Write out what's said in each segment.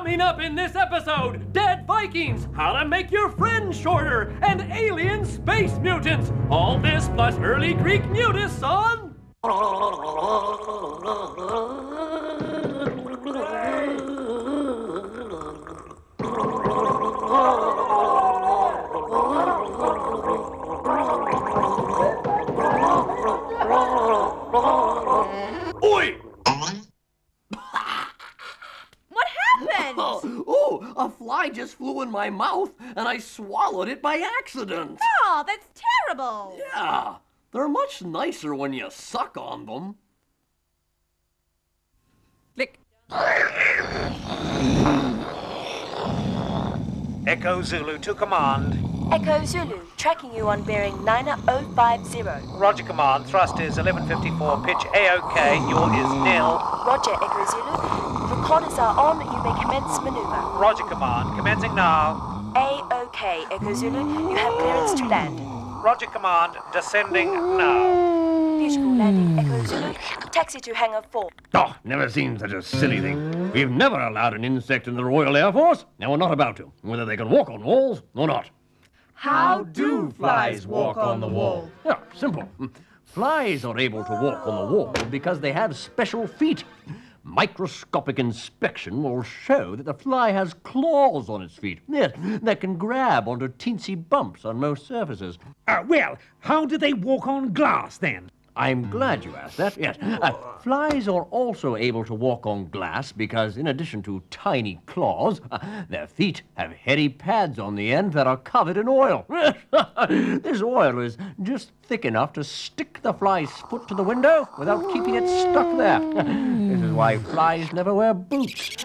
Coming up in this episode, Dead Vikings, how to make your friends shorter, and alien space mutants. All this plus early Greek nudists on... Oi! What happened? Oh, a fly just flew in my mouth, and I swallowed it by accident. Oh, that's terrible. Yeah, they're much nicer when you suck on them. Lick. Echo Zulu to command. Echo Zulu, tracking you on bearing 9050. Roger command. Thrust is 1154. Pitch A-OK. Yaw is nil. Roger, Echo Zulu. Recorders are on. You may commence maneuver. Roger command. Commencing now. A-OK, Echo Zulu. You have clearance to land. Roger command. Descending now. Beautiful landing, Echo Zulu. Taxi to hangar 4. Oh, never seen such a silly thing. We've never allowed an insect in the Royal Air Force, and we're not about to, whether they can walk on walls or not. How do flies walk on the wall? Yeah, simple. Flies are able to walk on the wall because they have special feet. Microscopic inspection will show that the fly has claws on its feet. Yes, that can grab onto teensy bumps on most surfaces. Well, how do they walk on glass then? I'm glad you asked that, yes. Flies are also able to walk on glass because, in addition to tiny claws, their feet have heady pads on the end that are covered in oil. This oil is just thick enough to stick the fly's foot to the window without keeping it stuck there. This is why flies never wear boots.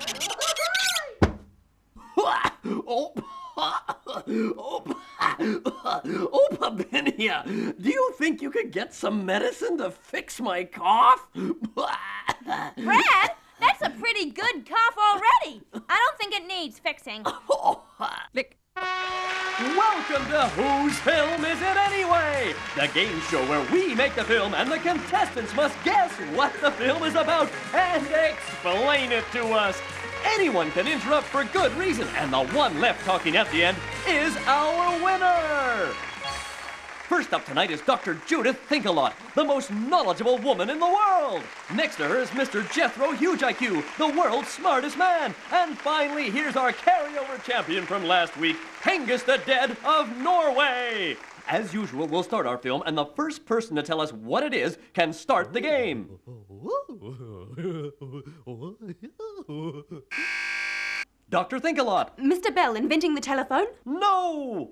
Papinia, do you think you could get some medicine to fix my cough? Brad, that's a pretty good cough already. I don't think it needs fixing. Lick. Welcome to Whose Film Is It Anyway? The game show where we make the film and the contestants must guess what the film is about and explain it to us. Anyone can interrupt for good reason, and the one left talking at the end is our winner! First up tonight is Dr. Judith Think-A-Lot, the most knowledgeable woman in the world. Next to her is Mr. Jethro Huge IQ, the world's smartest man. And finally, here's our carryover champion from last week, Hengist the Dead of Norway. As usual, we'll start our film, and the first person to tell us what it is can start the game. Dr. Think-A-Lot. Mr. Bell inventing the telephone? No!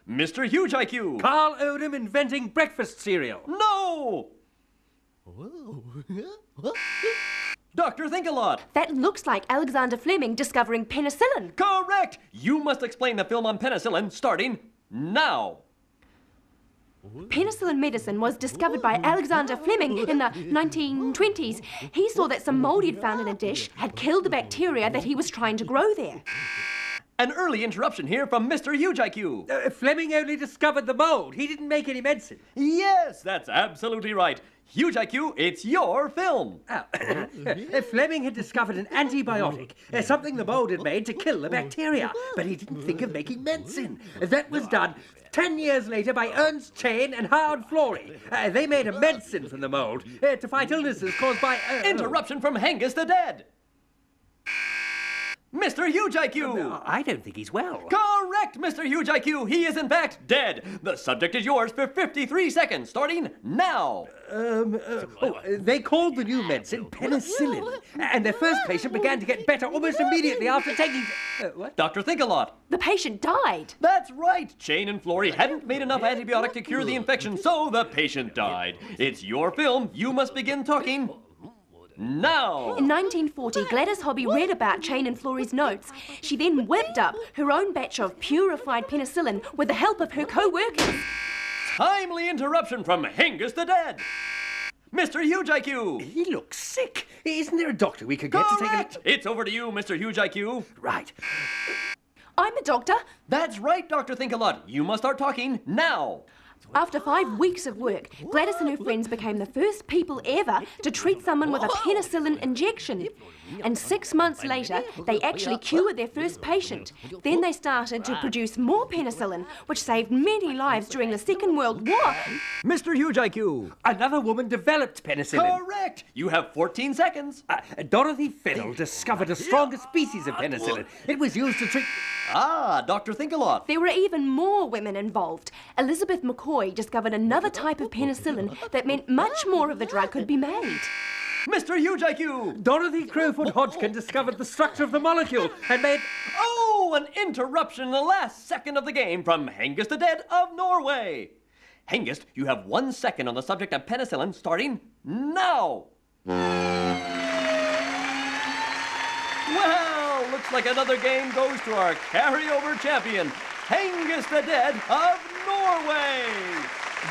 Mr. Huge IQ. Carl Odom inventing breakfast cereal. No! Dr. Think-A-Lot. That looks like Alexander Fleming discovering penicillin. Correct! You must explain the film on penicillin starting now. Penicillin medicine was discovered by Alexander Fleming in the 1920s. He saw that some mold he'd found in a dish had killed the bacteria that he was trying to grow there. An early interruption here from Mr. Huge IQ. Fleming only discovered the mold. He didn't make any medicine. Yes, that's absolutely right. Huge IQ, it's your film. Fleming had discovered an antibiotic, something the mold had made to kill the bacteria, but he didn't think of making medicine. That was done 10 years later by Ernst Chain and Howard Florey. They made a medicine from the mold to fight illnesses caused by... Interruption from Hengist the Dead. Mr. Huge IQ! I don't think he's well. Correct, Mr. Huge IQ. He is in fact dead. The subject is yours for 53 seconds, starting now. They called the new medicine penicillin, and their first patient began to get better almost immediately after taking... what? Dr. Think-A-Lot. The patient died. That's right. Chain and Florey hadn't made enough antibiotic to cure the infection, so the patient died. It's your film. You must begin talking now. In 1940, Gladys Hobby read about Chain and Florey's notes. She then whipped up her own batch of purified penicillin with the help of her co-workers. Timely interruption from Hengist the Dead. Mr. Huge IQ. He looks sick. Isn't there a doctor we could get to take a look? It's over to you, Mr. Huge IQ. Right. I'm a doctor. That's right, Dr. Think-A-Lot. You must start talking now. After 5 weeks of work, Gladys and her friends became the first people ever to treat someone with a penicillin injection. And 6 months later, they actually cured their first patient. Then they started to produce more penicillin, which saved many lives during the Second World War. Mr. Huge IQ. Another woman developed penicillin. Correct. You have 14 seconds. Dorothy Fiddle discovered a stronger species of penicillin. It was used to treat... Ah, Dr. Think-A-Lot. There were even more women involved. Elizabeth McCoy discovered another type of penicillin that meant much more of the drug could be made. Mr. Huge IQ. Dorothy Crowfoot Hodgkin discovered the structure of the molecule and made... Oh, an interruption in the last second of the game from Hengist the Dead of Norway. Hengist, you have 1 second on the subject of penicillin starting now. Well, looks like another game goes to our carryover champion, Hengist the Dead of Norway.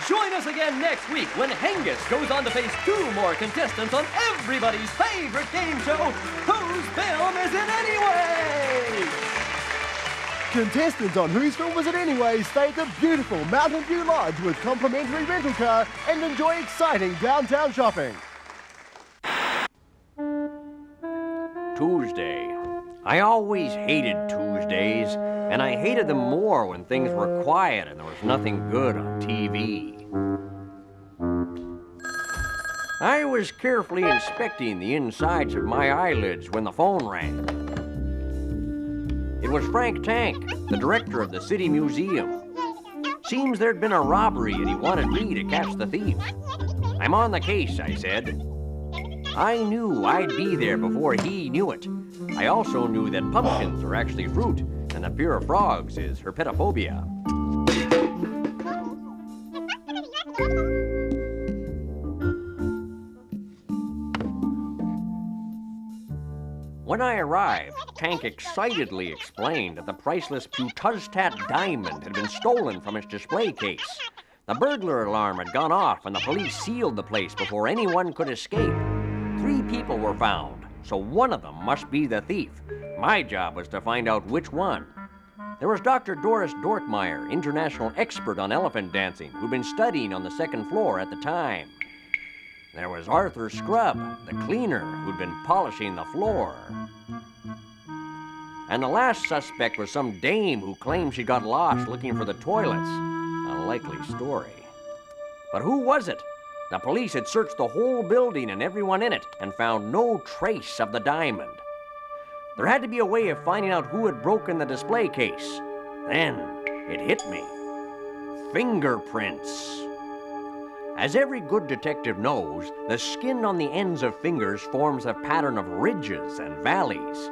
Join us again next week when Hengist goes on to face 2 more contestants on everybody's favorite game show, Whose Film Is It Anyway? Contestants on Whose Film Is It Anyway stay at the beautiful Mountain View Lodge with complimentary rental car and enjoy exciting downtown shopping. Tuesday. I always hated Tuesdays, and I hated them more when things were quiet and there was nothing good on TV. I was carefully inspecting the insides of my eyelids when the phone rang. It was Frank Tank, the director of the City Museum. Seems there'd been a robbery and he wanted me to catch the thief. I'm on the case, I said. I knew I'd be there before he knew it. I also knew that pumpkins are actually fruit, and the fear of frogs is herpetophobia. When I arrived, Tank excitedly explained that the priceless Putuztat diamond had been stolen from its display case. The burglar alarm had gone off and the police sealed the place before anyone could escape. 3 people were found, so one of them must be the thief. My job was to find out which one. There was Dr. Doris Dorkmeyer, international expert on elephant dancing, who'd been studying on the 2nd floor at the time. There was Arthur Scrubb, the cleaner, who'd been polishing the floor. And the last suspect was some dame who claimed she got lost looking for the toilets. A likely story. But who was it? The police had searched the whole building and everyone in it and found no trace of the diamond. There had to be a way of finding out who had broken the display case. Then it hit me. Fingerprints. As every good detective knows, the skin on the ends of fingers forms a pattern of ridges and valleys.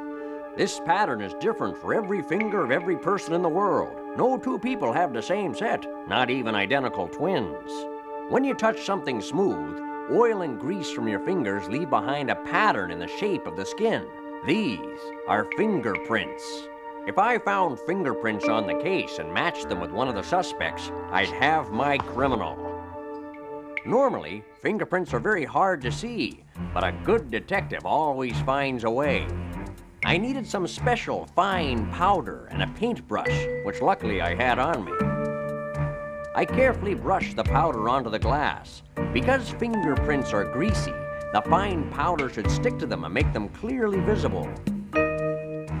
This pattern is different for every finger of every person in the world. No 2 people have the same set, not even identical twins. When you touch something smooth, oil and grease from your fingers leave behind a pattern in the shape of the skin. These are fingerprints. If I found fingerprints on the case and matched them with one of the suspects, I'd have my criminal. Normally, fingerprints are very hard to see, but a good detective always finds a way. I needed some special fine powder and a paintbrush, which luckily I had on me. I carefully brushed the powder onto the glass. Because fingerprints are greasy, the fine powder should stick to them and make them clearly visible.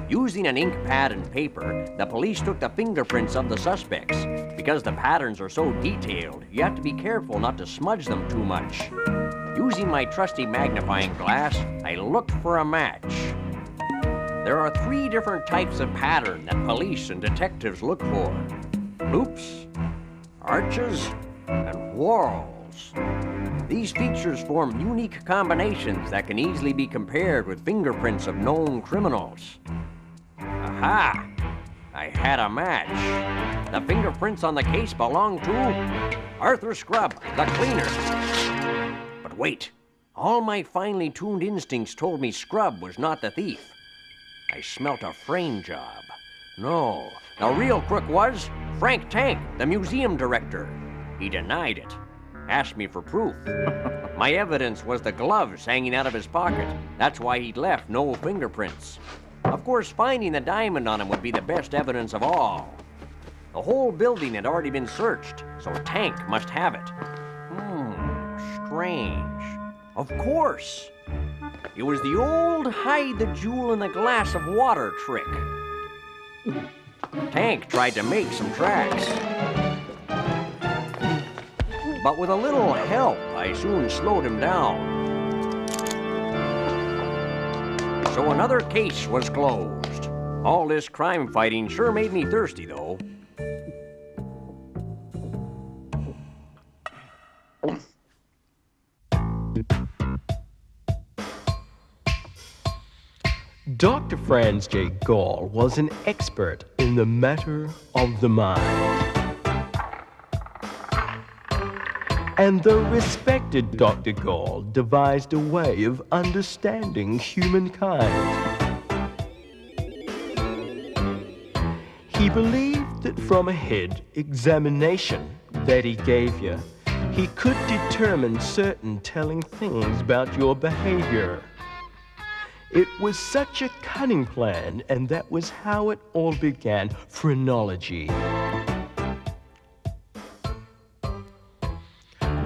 Using an ink pad and paper, the police took the fingerprints of the suspects. Because the patterns are so detailed, you have to be careful not to smudge them too much. Using my trusty magnifying glass, I looked for a match. There are 3 different types of pattern that police and detectives look for. Loops, arches, and whorls. These features form unique combinations that can easily be compared with fingerprints of known criminals. Aha! I had a match. The fingerprints on the case belong to Arthur Scrubb, the cleaner. But wait, all my finely tuned instincts told me Scrubb was not the thief. I smelt a frame job. No, the real crook was Frank Tank, the museum director. He denied it. Asked me for proof. My evidence was the gloves hanging out of his pocket. That's why he'd left no fingerprints. Of course, finding the diamond on him would be the best evidence of all. The whole building had already been searched, so Tank must have it. Strange. Of course. It was the old hide the jewel in the glass of water trick. Tank tried to make some tracks. But with a little help, I soon slowed him down. So another case was closed. All this crime fighting sure made me thirsty, though. Dr. Franz J. Gall was an expert in the matter of the mind. And the respected Dr. Gall devised a way of understanding humankind. He believed that from a head examination that he gave you, he could determine certain telling things about your behavior. It was such a cunning plan, and that was how it all began, phrenology.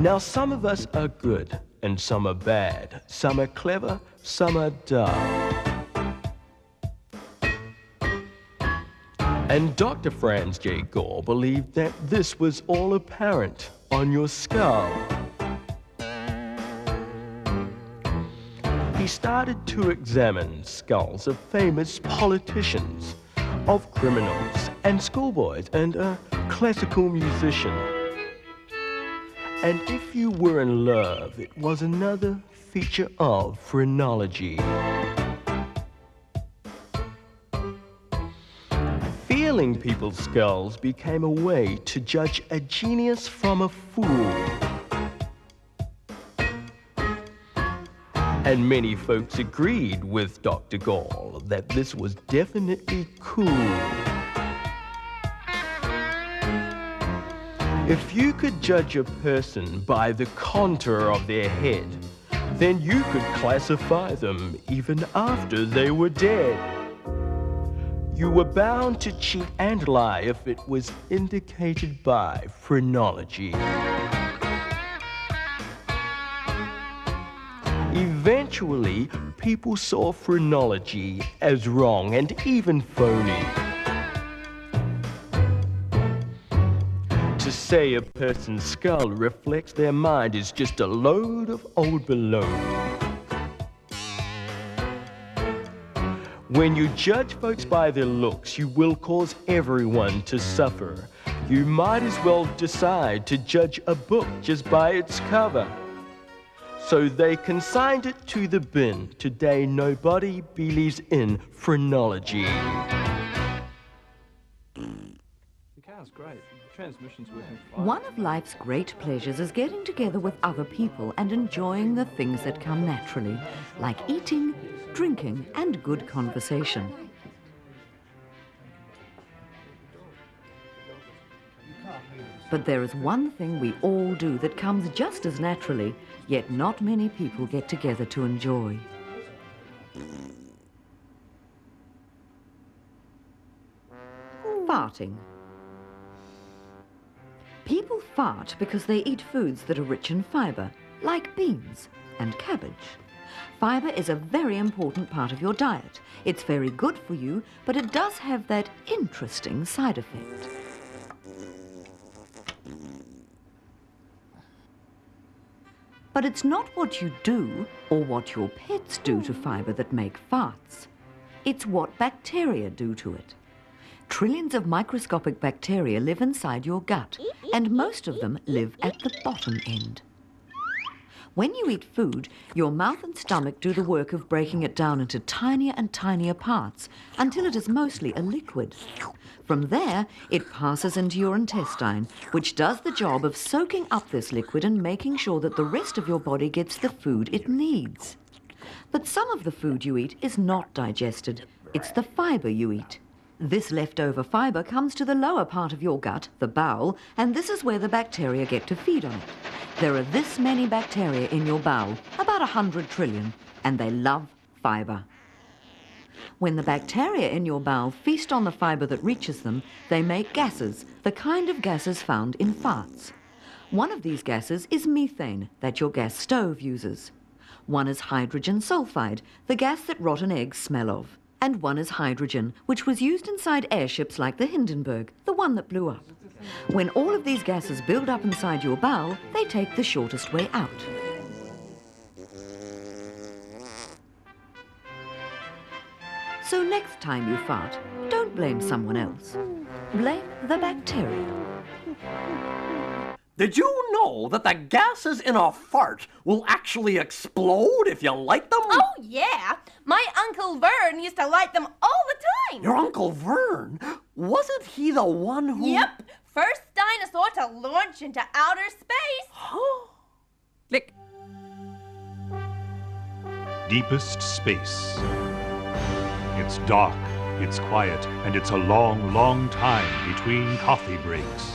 Now, some of us are good, and some are bad. Some are clever, some are dull. And Dr. Franz J. Gall believed that this was all apparent on your skull. He started to examine skulls of famous politicians, of criminals and schoolboys, and a classical musician. And if you were in love, it was another feature of phrenology. Feeling people's skulls became a way to judge a genius from a fool. And many folks agreed with Dr. Gall that this was definitely cool. If you could judge a person by the contour of their head, then you could classify them even after they were dead. You were bound to cheat and lie if it was indicated by phrenology. Eventually, people saw phrenology as wrong and even phony. To say a person's skull reflects their mind is just a load of old baloney. When you judge folks by their looks, you will cause everyone to suffer. You might as well decide to judge a book just by its cover. So they consigned it to the bin. Today, nobody believes in phrenology. The car's great. The transmission's working fine. One of life's great pleasures is getting together with other people and enjoying the things that come naturally, like eating, drinking, and good conversation. But there is one thing we all do that comes just as naturally, yet not many people get together to enjoy. Farting. People fart because they eat foods that are rich in fibre, like beans and cabbage. Fibre is a very important part of your diet. It's very good for you, but it does have that interesting side effect. But it's not what you do or what your pets do to fibre that make farts. It's what bacteria do to it. Trillions of microscopic bacteria live inside your gut, and most of them live at the bottom end. When you eat food, your mouth and stomach do the work of breaking it down into tinier and tinier parts until it is mostly a liquid. From there, it passes into your intestine, which does the job of soaking up this liquid and making sure that the rest of your body gets the food it needs. But some of the food you eat is not digested. It's the fibre you eat. This leftover fibre comes to the lower part of your gut, the bowel, and this is where the bacteria get to feed on it. There are this many bacteria in your bowel, about 100 trillion, and they love fibre. When the bacteria in your bowel feast on the fibre that reaches them, they make gases, the kind of gases found in farts. One of these gases is methane, that your gas stove uses. One is hydrogen sulfide, the gas that rotten eggs smell of. And one is hydrogen, which was used inside airships like the Hindenburg, the one that blew up. When all of these gases build up inside your bowel, they take the shortest way out. So next time you fart, don't blame someone else. Blame the bacteria. Did you know that the gases in a fart will actually explode if you light them? Oh, yeah. My Uncle Vern used to light them all the time. Your Uncle Vern? Wasn't he the one who... Yep. First dinosaur to launch into outer space. Huh? Click. Deepest space. It's dark, it's quiet, and it's a long, long time between coffee breaks.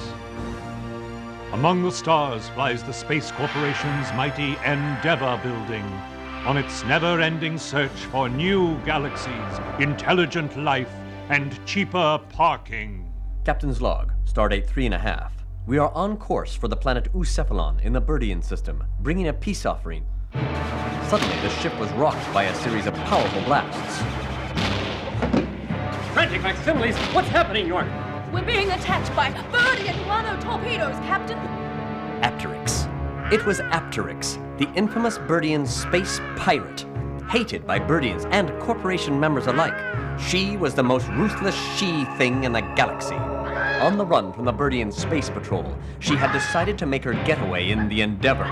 Among the stars flies the Space Corporation's mighty Endeavour building on its never-ending search for new galaxies, intelligent life, and cheaper parking. Captain's log, stardate 3.5. We are on course for the planet Ucephalon in the Birdian system, bringing a peace offering. Suddenly, the ship was rocked by a series of powerful blasts. Frantic facsimiles, what's happening, York? We're being attacked by Birdian guano torpedoes, Captain. Apteryx. It was Apteryx, the infamous Birdian space pirate, hated by Birdians and corporation members alike. She was the most ruthless she-thing in the galaxy. On the run from the Birdian Space Patrol, she had decided to make her getaway in the Endeavour.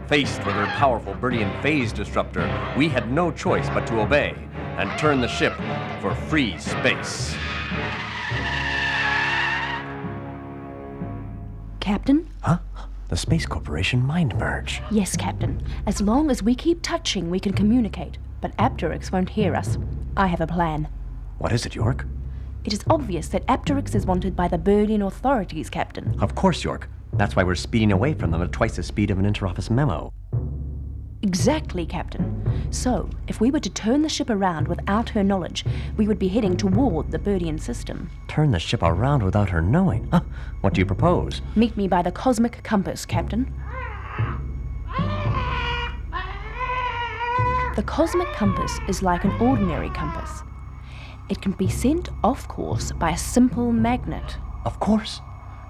Faced with her powerful Birdian phase disruptor, we had no choice but to obey and turn the ship for free space. Captain? Huh? The Space Corporation mind merge. Yes, Captain. As long as we keep touching, we can communicate. But Apteryx won't hear us. I have a plan. What is it, York? It is obvious that Apteryx is wanted by the Birdian authorities, Captain. Of course, York. That's why we're speeding away from them at twice the speed of an interoffice memo. Exactly, Captain. So, if we were to turn the ship around without her knowledge, we would be heading toward the Birdian system. Turn the ship around without her knowing? Huh? What do you propose? Meet me by the cosmic compass, Captain. The cosmic compass is like an ordinary compass. It can be sent off course by a simple magnet. Of course.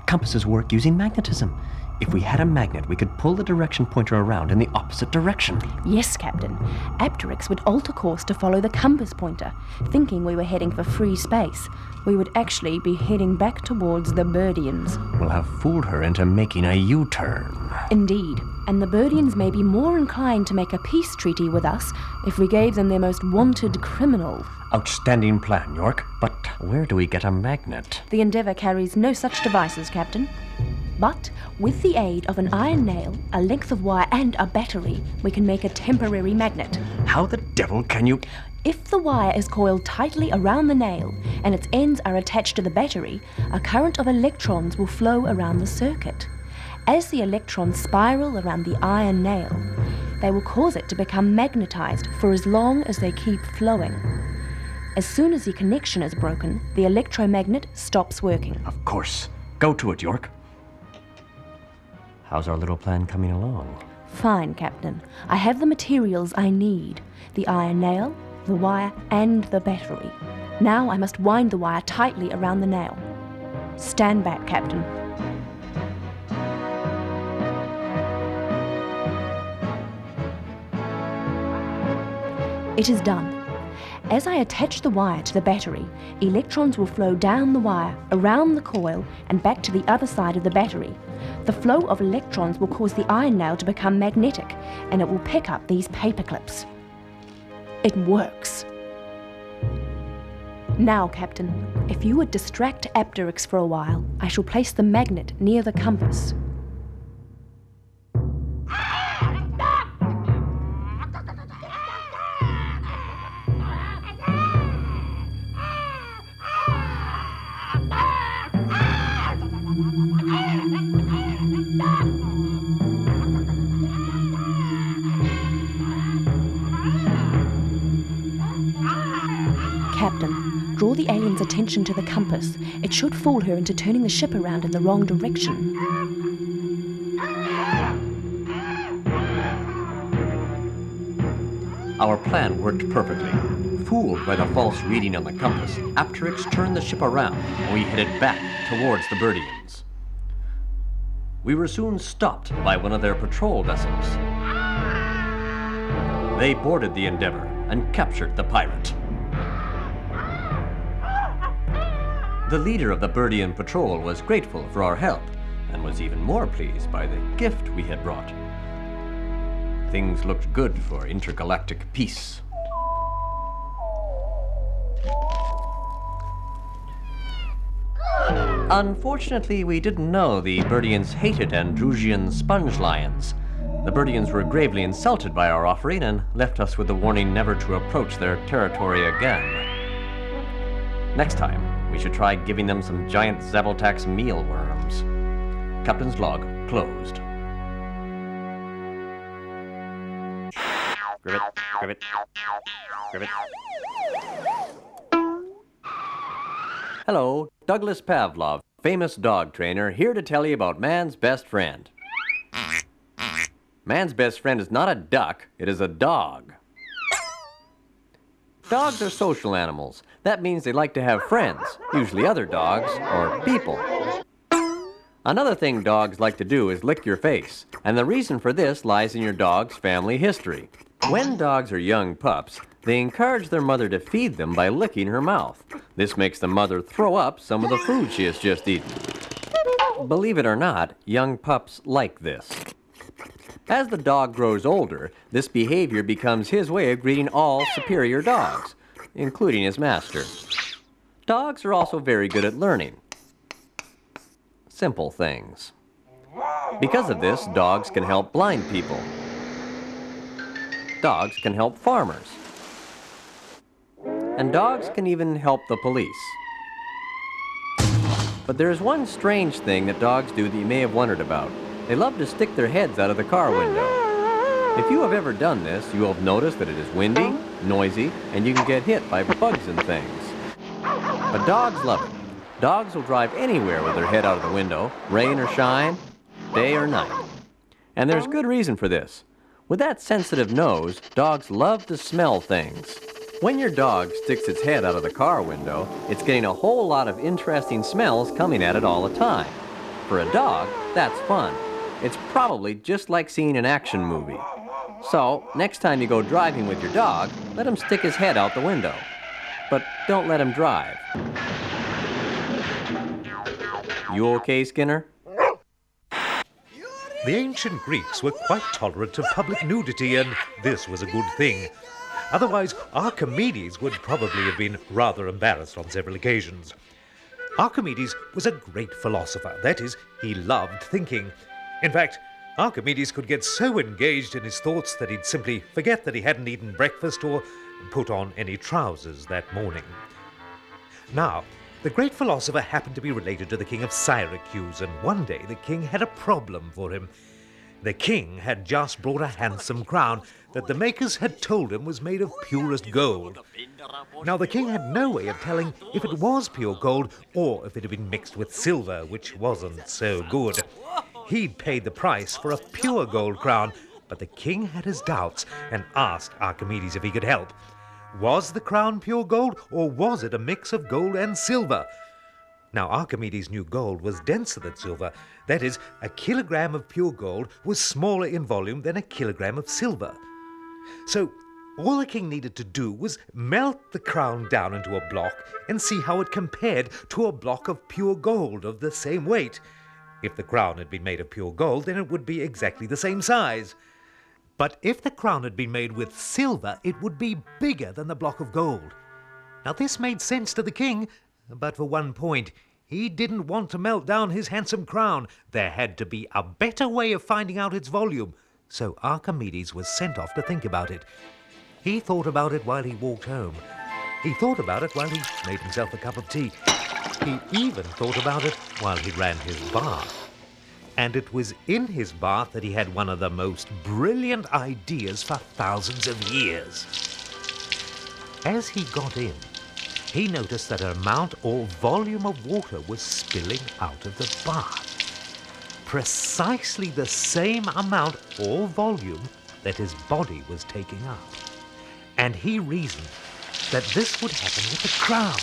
Compasses work using magnetism. If we had a magnet, we could pull the direction pointer around in the opposite direction. Yes, Captain. Apteryx would alter course to follow the compass pointer, thinking we were heading for free space. We would actually be heading back towards the Birdians. We'll have fooled her into making a U-turn. Indeed. And the Birdians may be more inclined to make a peace treaty with us if we gave them their most wanted criminal. Outstanding plan, York. But where do we get a magnet? The Endeavour carries no such devices, Captain. But with the aid of an iron nail, a length of wire, and a battery, we can make a temporary magnet. How the devil can you... If the wire is coiled tightly around the nail and its ends are attached to the battery, a current of electrons will flow around the circuit. As the electrons spiral around the iron nail, they will cause it to become magnetized for as long as they keep flowing. As soon as the connection is broken, the electromagnet stops working. Of course. Go to it, York. How's our little plan coming along? Fine, Captain. I have the materials I need. The iron nail, the wire, and the battery. Now I must wind the wire tightly around the nail. Stand back, Captain. It is done. As I attach the wire to the battery, electrons will flow down the wire, around the coil, and back to the other side of the battery. The flow of electrons will cause the iron nail to become magnetic, and it will pick up these paper clips. It works. Now, Captain, if you would distract Apteryx for a while, I shall place the magnet near the compass. draw the alien's attention to the compass. It should fool her into turning the ship around in the wrong direction. Our plan worked perfectly. Fooled by the false reading on the compass, Apteryx turned the ship around and we headed back towards the Birdians. We were soon stopped by one of their patrol vessels. They boarded the Endeavour and captured the pirate. The leader of the Birdian patrol was grateful for our help and was even more pleased by the gift we had brought. Things looked good for intergalactic peace. Unfortunately, we didn't know the Birdians hated Andrusian sponge lions. The Birdians were gravely insulted by our offering and left us with the warning never to approach their territory again. Next time, we should try giving them some giant Zabaltax mealworms. Captain's log closed. Rivet, rivet, rivet. Hello, Douglas Pavlov, famous dog trainer, here to tell you about man's best friend. Man's best friend is not a duck, it is a dog. Dogs are social animals. That means they like to have friends, usually other dogs or people. Another thing dogs like to do is lick your face, and the reason for this lies in your dog's family history. When dogs are young pups, they encourage their mother to feed them by licking her mouth. This makes the mother throw up some of the food she has just eaten. Believe it or not, young pups like this. As the dog grows older, this behavior becomes his way of greeting all superior dogs, including his master. Dogs are also very good at learning simple things. Because of this, dogs can help blind people. Dogs can help farmers. And dogs can even help the police. But there's one strange thing that dogs do that you may have wondered about. They love to stick their heads out of the car window. If you have ever done this, you will have noticed that it is windy, noisy, and you can get hit by bugs and things. But dogs love it. Dogs will drive anywhere with their head out of the window, rain or shine, day or night. And there's good reason for this. With that sensitive nose, dogs love to smell things. When your dog sticks its head out of the car window, it's getting a whole lot of interesting smells coming at it all the time. For a dog, that's fun. It's probably just like seeing an action movie. So, next time you go driving with your dog, let him stick his head out the window. But don't let him drive. You okay, Skinner? The ancient Greeks were quite tolerant of public nudity, and this was a good thing. Otherwise, Archimedes would probably have been rather embarrassed on several occasions. Archimedes was a great philosopher. That is, he loved thinking. In fact, Archimedes could get so engaged in his thoughts that he'd simply forget that he hadn't eaten breakfast or put on any trousers that morning. Now, the great philosopher happened to be related to the king of Syracuse, and one day the king had a problem for him. The king had just brought a handsome crown that the makers had told him was made of purest gold. Now, the king had no way of telling if it was pure gold or if it had been mixed with silver, which wasn't so good. He'd paid the price for a pure gold crown, but the king had his doubts and asked Archimedes if he could help. Was the crown pure gold, or was it a mix of gold and silver? Now, Archimedes knew gold was denser than silver. That is, a kilogram of pure gold was smaller in volume than a kilogram of silver. So, all the king needed to do was melt the crown down into a block and see how it compared to a block of pure gold of the same weight. If the crown had been made of pure gold, then it would be exactly the same size. But if the crown had been made with silver, it would be bigger than the block of gold. Now, this made sense to the king, but for one point, he didn't want to melt down his handsome crown. There had to be a better way of finding out its volume. So Archimedes was sent off to think about it. He thought about it while he walked home. He thought about it while he made himself a cup of tea. He even thought about it while he ran his bath. And it was in his bath that he had one of the most brilliant ideas for thousands of years. As he got in, he noticed that an amount or volume of water was spilling out of the bath. Precisely the same amount or volume that his body was taking up. And he reasoned that this would happen with the crown.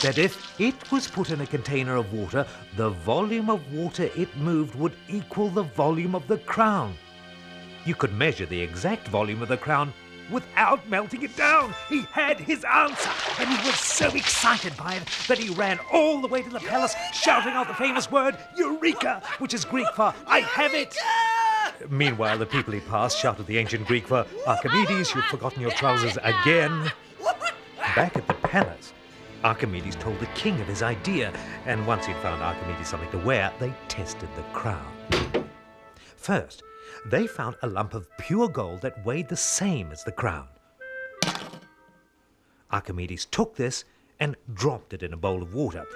That if it was put in a container of water, the volume of water it moved would equal the volume of the crown. You could measure the exact volume of the crown without melting it down. He had his answer, and he was so excited by it that he ran all the way to the palace, shouting out the famous word, Eureka, which is Greek for, I have it. Meanwhile, the people he passed shouted the ancient Greek for, Archimedes, you've forgotten your trousers again. Back at the palace, Archimedes told the king of his idea, and once he'd found Archimedes something to wear, they tested the crown. First, they found a lump of pure gold that weighed the same as the crown. Archimedes took this and dropped it in a bowl of water.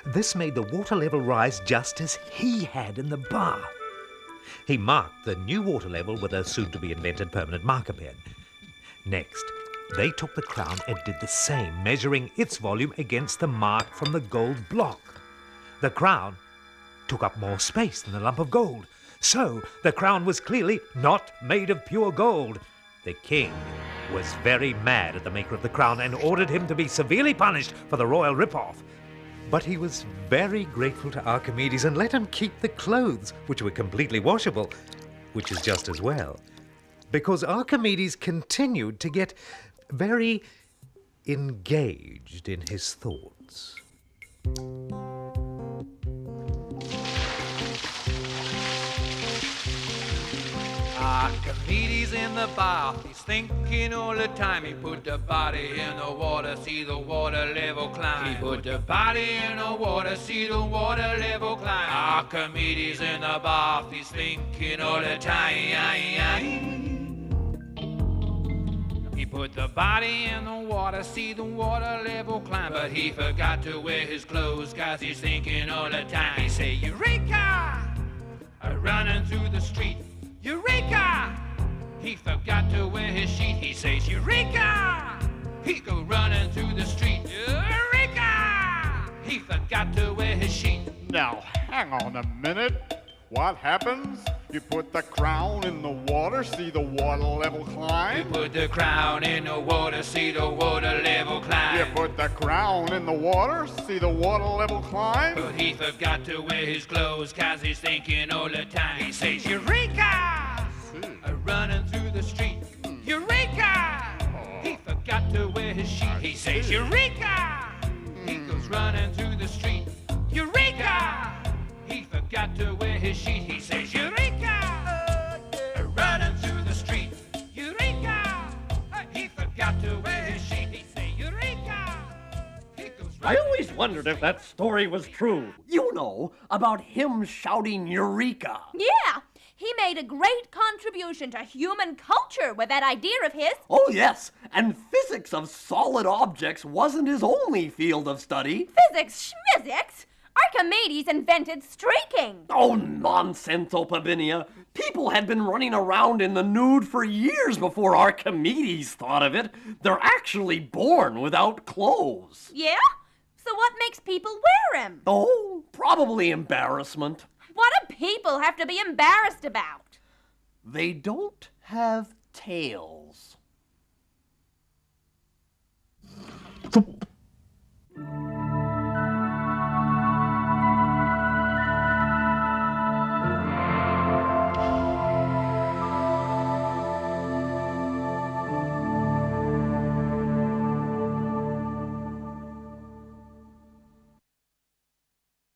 This made the water level rise just as he had in the bath. He marked the new water level with a soon-to-be-invented permanent marker pen. Next, they took the crown and did the same, measuring its volume against the mark from the gold block. The crown took up more space than the lump of gold. So, the crown was clearly not made of pure gold. The king was very mad at the maker of the crown and ordered him to be severely punished for the royal rip-off. But he was very grateful to Archimedes and let him keep the clothes, which were completely washable, which is just as well. Because Archimedes continued to get very engaged in his thoughts. Archimedes in the bath, he's thinking all the time. He put the body in the water, see the water level climb. He put the body in the water, see the water level climb. Archimedes in the bath, he's thinking all the time. He put the body in the water, see the water level climb. But he forgot to wear his clothes, cause he's thinking all the time. He say, Eureka! Running through the street. Eureka! He forgot to wear his sheet. He says, Eureka! He go running through the street. Eureka! He forgot to wear his sheet. Now, hang on a minute. What happens? You put the crown in the water, see the water level climb. You put the crown in the water, see the water level climb. You put the crown in the water, see the water level climb. But he forgot to wear his clothes, cause he's thinking all the time. He says, Eureka! Running through the street. Eureka! He forgot to wear his sheet. He says, Eureka! He goes running through the street. Eureka! He forgot to wear his sheet. He says, Eureka! Running through the street. Eureka! He forgot to wear his sheet. He says, Eureka! He goes I always wondered if that story was true. You know, about him shouting Eureka. Yeah, he made a great contribution to human culture with that idea of his. Oh, yes, and physics of solid objects wasn't his only field of study. Physics schmizzics? Archimedes invented streaking. Oh, nonsense, Opabinia. People had been running around in the nude for years before Archimedes thought of it. They're actually born without clothes. Yeah? So what makes people wear him? Oh, probably embarrassment. What do people have to be embarrassed about? They don't have tails.